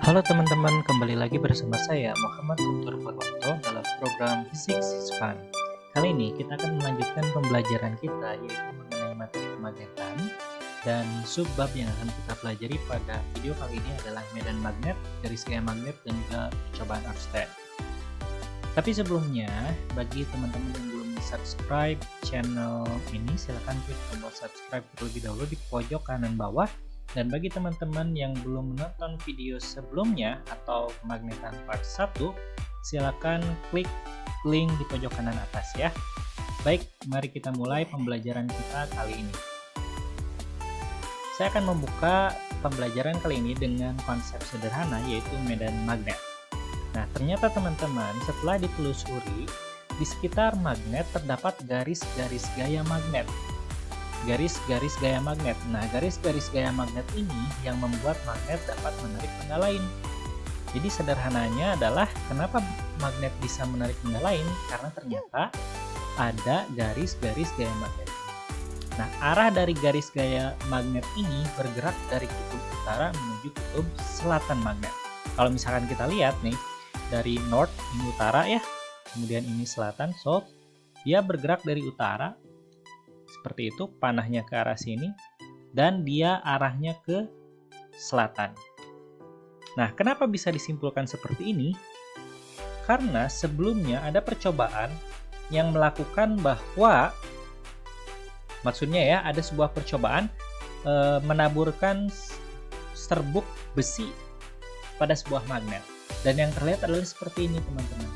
Halo teman-teman, kembali lagi bersama saya Muhammad Guntur Purwanto dalam program Physics is Fun. Kali ini kita akan melanjutkan pembelajaran kita yaitu mengenai materi kemagnetan, dan subbab yang akan kita pelajari pada video kali ini adalah medan magnet, garis gaya magnet, dan juga percobaan Ørsted. Tapi sebelumnya, bagi teman-teman yang belum subscribe channel ini, silahkan klik tombol subscribe terlebih dahulu di pojok kanan bawah. Dan bagi teman-teman yang belum menonton video sebelumnya atau kemagnetan part 1, silakan klik link di pojok kanan atas ya. Baik, mari kita mulai pembelajaran kita kali ini. Saya akan membuka pembelajaran kali ini dengan konsep sederhana yaitu medan magnet. Nah, ternyata teman-teman, setelah ditelusuri, di sekitar magnet terdapat garis-garis gaya magnet. Garis-garis gaya magnet. Nah, garis-garis gaya magnet ini yang membuat magnet dapat menarik benda lain. Jadi sederhananya adalah kenapa magnet bisa menarik benda lain? Karena ternyata ada garis-garis gaya magnet. Nah, arah dari garis gaya magnet ini bergerak dari kutub utara menuju kutub selatan magnet. Kalau misalkan kita lihat nih, dari north ini utara ya, kemudian ini selatan, so dia bergerak dari utara seperti itu, panahnya ke arah sini, dan dia arahnya ke selatan. Nah, kenapa bisa disimpulkan seperti ini? Karena sebelumnya ada percobaan yang melakukan bahwa, maksudnya ya, ada sebuah percobaan menaburkan serbuk besi pada sebuah magnet. Dan yang terlihat adalah seperti ini, teman-teman.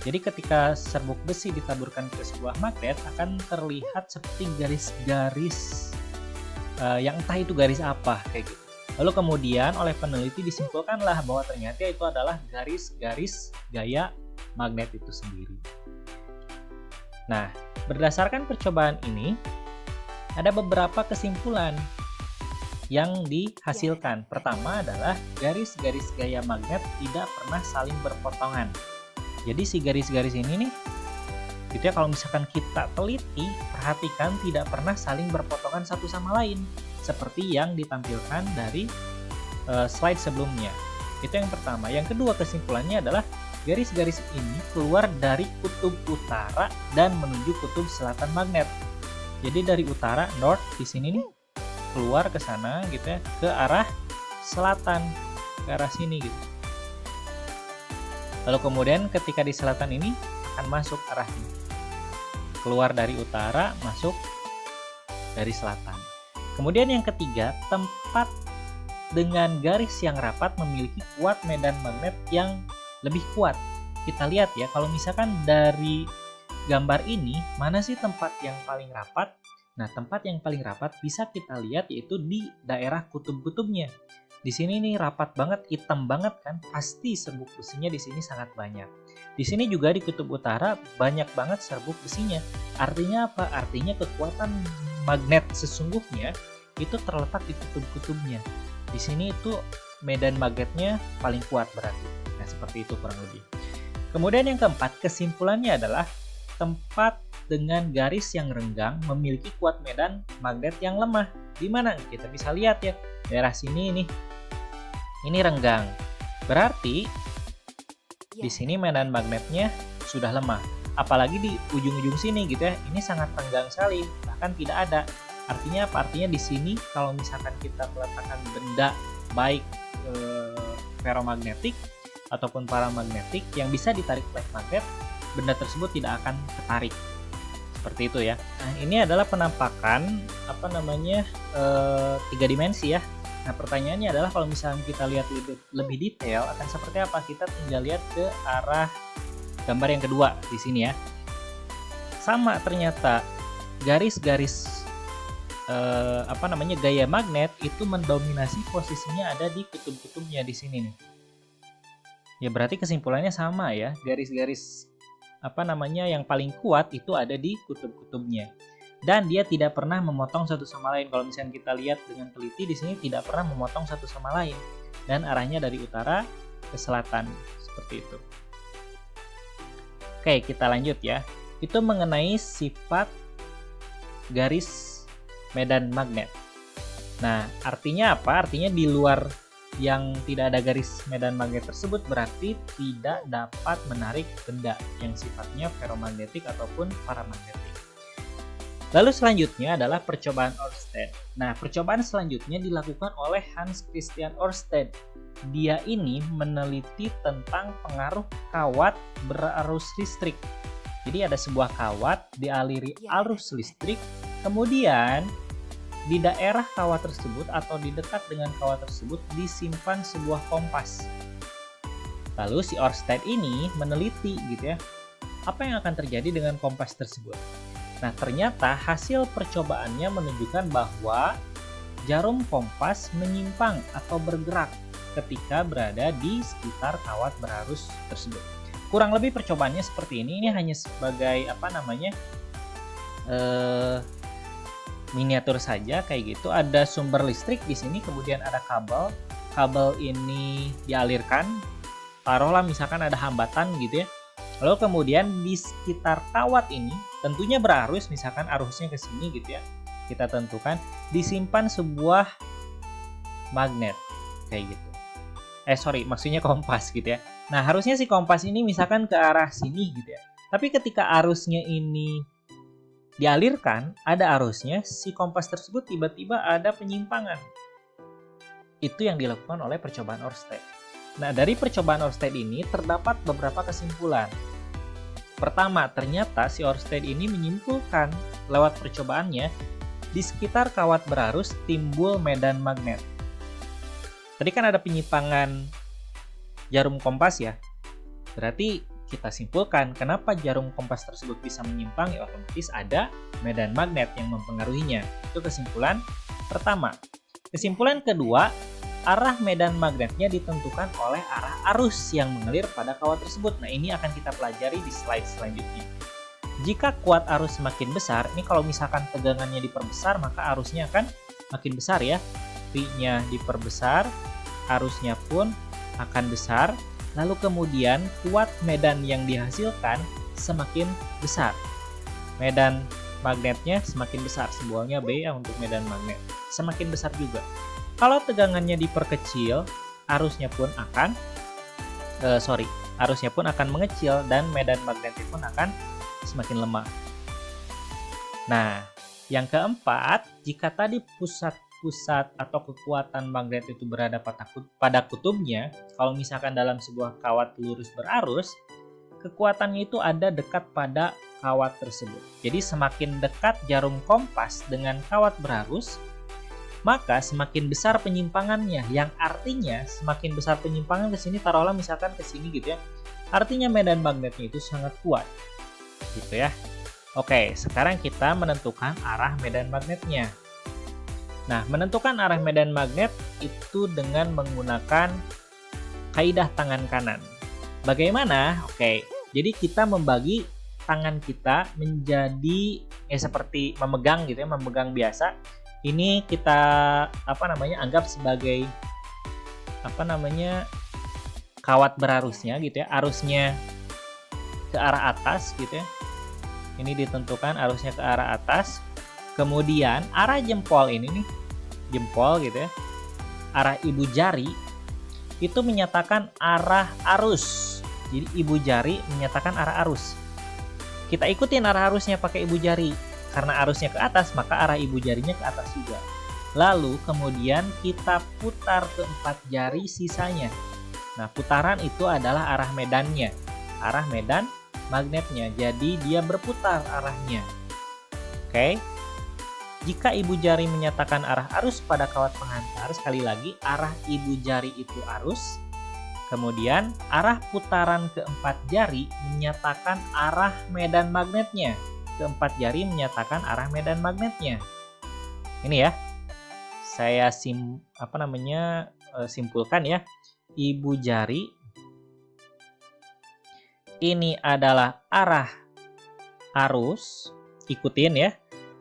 Jadi ketika serbuk besi ditaburkan ke sebuah magnet, akan terlihat seperti garis-garis yang entah itu garis apa kayak gitu. Lalu kemudian oleh peneliti disimpulkanlah bahwa ternyata itu adalah garis-garis gaya magnet itu sendiri. Nah, berdasarkan percobaan ini, ada beberapa kesimpulan yang dihasilkan. Pertama adalah garis-garis gaya magnet tidak pernah saling berpotongan. Jadi si garis-garis ini nih, gitu ya, kalau misalkan kita teliti, perhatikan tidak pernah saling berpotongan satu sama lain, seperti yang ditampilkan dari slide sebelumnya. Itu yang pertama. Yang kedua kesimpulannya adalah garis-garis ini keluar dari kutub utara dan menuju kutub selatan magnet. Jadi dari utara, north di sini nih, keluar ke sana gitu ya, ke arah selatan, ke arah sini gitu. Lalu kemudian ketika di selatan ini akan masuk arahnya. Keluar dari utara, masuk dari selatan. Kemudian yang ketiga, tempat dengan garis yang rapat memiliki kuat medan magnet yang lebih kuat. Kita lihat ya, kalau misalkan dari gambar ini, mana sih tempat yang paling rapat? Nah, tempat yang paling rapat bisa kita lihat yaitu di daerah kutub-kutubnya. Di sini nih rapat banget, hitam banget kan, pasti serbuk besinya di sini sangat banyak. Di sini juga di kutub utara banyak banget serbuk besinya. Artinya apa? Artinya kekuatan magnet sesungguhnya itu terletak di kutub-kutubnya. Di sini itu medan magnetnya paling kuat berarti. Nah, seperti itu kurang lebih. Kemudian yang keempat, kesimpulannya adalah tempat dengan garis yang renggang memiliki kuat medan magnet yang lemah. Di mana? Kita bisa lihat ya, daerah sini nih. Ini renggang, berarti di sini medan magnetnya sudah lemah. Apalagi di ujung-ujung sini gitu ya, ini sangat renggang sekali, bahkan tidak ada. Artinya apa? Artinya di sini kalau misalkan kita meletakkan benda baik ferromagnetik ataupun paramagnetik yang bisa ditarik oleh magnet, benda tersebut tidak akan tertarik. Seperti itu ya. Nah, ini adalah penampakan tiga dimensi ya. Nah, pertanyaannya adalah kalau misalnya kita lihat lebih detail akan seperti apa? Kita tinggal lihat ke arah gambar yang kedua di sini ya. Sama ternyata garis-garis gaya magnet itu mendominasi posisinya ada di kutub-kutubnya di sini nih. Ya berarti kesimpulannya sama ya. Garis-garis yang paling kuat itu ada di kutub-kutubnya. Dan dia tidak pernah memotong satu sama lain. Kalau misalnya kita lihat dengan teliti di sini tidak pernah memotong satu sama lain. Dan arahnya dari utara ke selatan. Seperti itu. Oke, kita lanjut ya. Itu mengenai sifat garis medan magnet. Nah, artinya apa? Artinya di luar yang tidak ada garis medan magnet tersebut berarti tidak dapat menarik benda yang sifatnya ferromagnetik ataupun paramagnetik. Lalu selanjutnya adalah percobaan Ørsted. Nah, percobaan selanjutnya dilakukan oleh Hans Christian Ørsted. Dia ini meneliti tentang pengaruh kawat berarus listrik. Jadi ada sebuah kawat dialiri arus listrik, kemudian di daerah kawat tersebut atau di dekat dengan kawat tersebut disimpan sebuah kompas. Lalu si Ørsted ini meneliti gitu ya, apa yang akan terjadi dengan kompas tersebut. Nah, ternyata hasil percobaannya menunjukkan bahwa jarum kompas menyimpang atau bergerak ketika berada di sekitar kawat berarus tersebut. Kurang lebih percobaannya seperti ini hanya sebagai miniatur saja kayak gitu. Ada sumber listrik di sini, kemudian ada kabel. Kabel ini dialirkan, taruhlah misalkan ada hambatan gitu ya. Lalu kemudian di sekitar kawat ini tentunya berarus, misalkan arusnya ke sini gitu ya. Kita tentukan disimpan sebuah magnet kayak gitu. Maksudnya kompas gitu ya. Nah, harusnya si kompas ini misalkan ke arah sini gitu ya. Tapi ketika arusnya ini dialirkan, ada arusnya, si kompas tersebut tiba-tiba ada penyimpangan. Itu yang dilakukan oleh percobaan Ørsted. Nah, dari percobaan Ørsted ini terdapat beberapa kesimpulan. Pertama, ternyata si Ørsted ini menyimpulkan lewat percobaannya di sekitar kawat berarus timbul medan magnet. Tadi kan ada penyimpangan jarum kompas ya. Berarti kita simpulkan kenapa jarum kompas tersebut bisa menyimpang, ya otomatis ada medan magnet yang mempengaruhinya. Itu kesimpulan pertama. Kesimpulan kedua, arah medan magnetnya ditentukan oleh arah arus yang mengalir pada kawat tersebut. Nah, ini akan kita pelajari di slide selanjutnya. Jika kuat arus semakin besar, ini kalau misalkan tegangannya diperbesar, maka arusnya akan makin besar ya. V-nya diperbesar, arusnya pun akan besar. Lalu kemudian kuat medan yang dihasilkan semakin besar. Medan magnetnya semakin besar, simbolnya B ya untuk medan magnet. Semakin besar juga. Kalau tegangannya diperkecil, arusnya pun akan mengecil dan medan magnetnya pun akan semakin lemah. Nah, yang keempat, jika tadi pusat atau kekuatan magnet itu berada pada kutubnya, kalau misalkan dalam sebuah kawat lurus berarus, kekuatannya itu ada dekat pada kawat tersebut. Jadi semakin dekat jarum kompas dengan kawat berarus, maka semakin besar penyimpangannya, yang artinya semakin besar penyimpangan ke sini, taruhlah misalkan ke sini gitu ya. Artinya medan magnetnya itu sangat kuat. Gitu ya. Oke, sekarang kita menentukan arah medan magnetnya. Nah, menentukan arah medan magnet itu dengan menggunakan kaidah tangan kanan. Bagaimana? Oke, jadi kita membagi tangan kita menjadi seperti memegang gitu ya, memegang biasa. Ini kita anggap sebagai kawat berarusnya gitu ya, arusnya ke arah atas gitu ya. Ini ditentukan arusnya ke arah atas. Kemudian arah jempol ini nih, jempol gitu ya, arah ibu jari itu menyatakan arah arus. Jadi ibu jari menyatakan arah arus. Kita ikutin arah arusnya pakai ibu jari. Karena arusnya ke atas, maka arah ibu jarinya ke atas juga. Lalu kemudian kita putar keempat jari sisanya. Nah, putaran itu adalah arah medannya, arah medan magnetnya. Jadi dia berputar arahnya. Oke. Jika ibu jari menyatakan arah arus pada kawat penghantar, sekali lagi arah ibu jari itu arus. Kemudian arah putaran keempat jari menyatakan arah medan magnetnya. Keempat jari menyatakan arah medan magnetnya. Ini ya. Saya simpulkan ya. Ibu jari ini adalah arah arus, ikutin ya.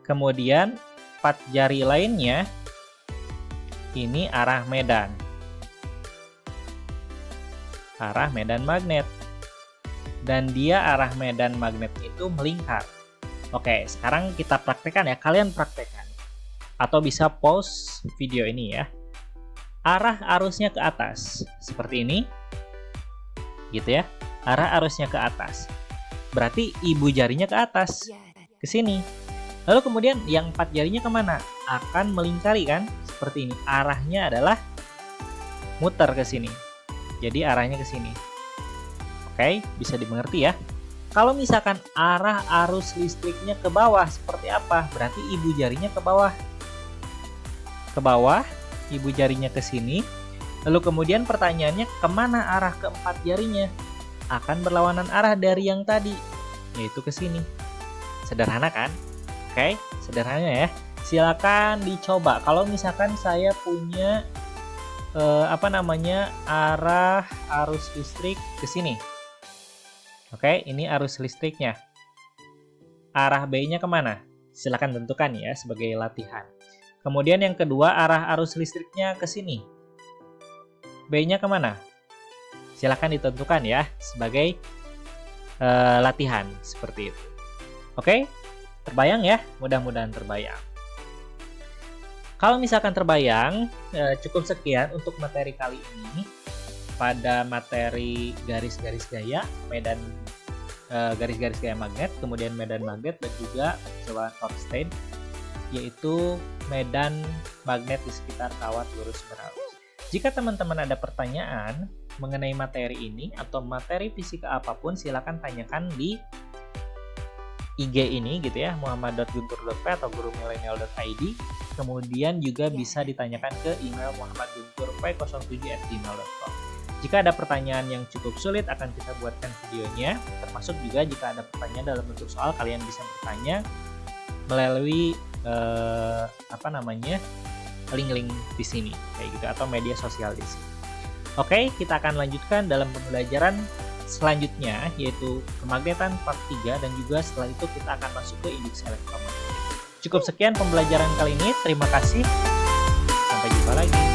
Kemudian 4 jari lainnya ini arah medan. Arah medan magnet. Dan dia arah medan magnet itu melingkar. Oke, sekarang kita praktekkan ya. Kalian praktekkan. Atau bisa pause video ini ya. arah arusnya ke atas. Seperti ini. Gitu ya. Arah arusnya ke atas. Berarti ibu jarinya ke atas. Ke sini. Lalu kemudian yang 4 jarinya kemana? Akan melingkari kan? Seperti ini. Arahnya adalah muter ke sini. Jadi arahnya ke sini. Oke, bisa dimengerti ya. Kalau misalkan arah arus listriknya ke bawah, seperti apa? Berarti ibu jarinya ke bawah. Ke bawah, ibu jarinya ke sini. Lalu kemudian pertanyaannya, kemana arah keempat jarinya? Akan berlawanan arah dari yang tadi, yaitu ke sini. Sederhana kan? Oke, sederhana ya. Silakan dicoba. Kalau misalkan saya punya arah arus listrik ke sini. Oke, ini arus listriknya. Arah B-nya kemana? Silakan tentukan ya sebagai latihan. Kemudian yang kedua, arah arus listriknya ke sini. B-nya kemana? Silakan ditentukan ya sebagai latihan seperti itu. Oke, terbayang ya? Mudah-mudahan terbayang. Kalau misalkan terbayang, cukup sekian untuk materi kali ini. Pada materi garis-garis gaya, medan garis-garis gaya magnet, kemudian medan magnet dan juga pencocokan Thorstein, yaitu medan magnet di sekitar kawat lurus berarus. Jika teman-teman ada pertanyaan mengenai materi ini atau materi fisika apapun, silakan tanyakan di IG ini gitu ya, muhammad.guntur.p atau gurumilenial.id. Kemudian juga bisa ditanyakan ke email muhammadgunturp07@gmail.com. Jika ada pertanyaan yang cukup sulit, akan kita buatkan videonya. Termasuk juga jika ada pertanyaan dalam bentuk soal, kalian bisa bertanya melalui link-link di sini, kayak gitu, atau media sosial di sini. Oke, kita akan lanjutkan dalam pembelajaran selanjutnya, yaitu kemagnetan part 3, dan juga setelah itu kita akan masuk ke induksi elektromagnetik. Cukup sekian pembelajaran kali ini. Terima kasih. Sampai jumpa lagi.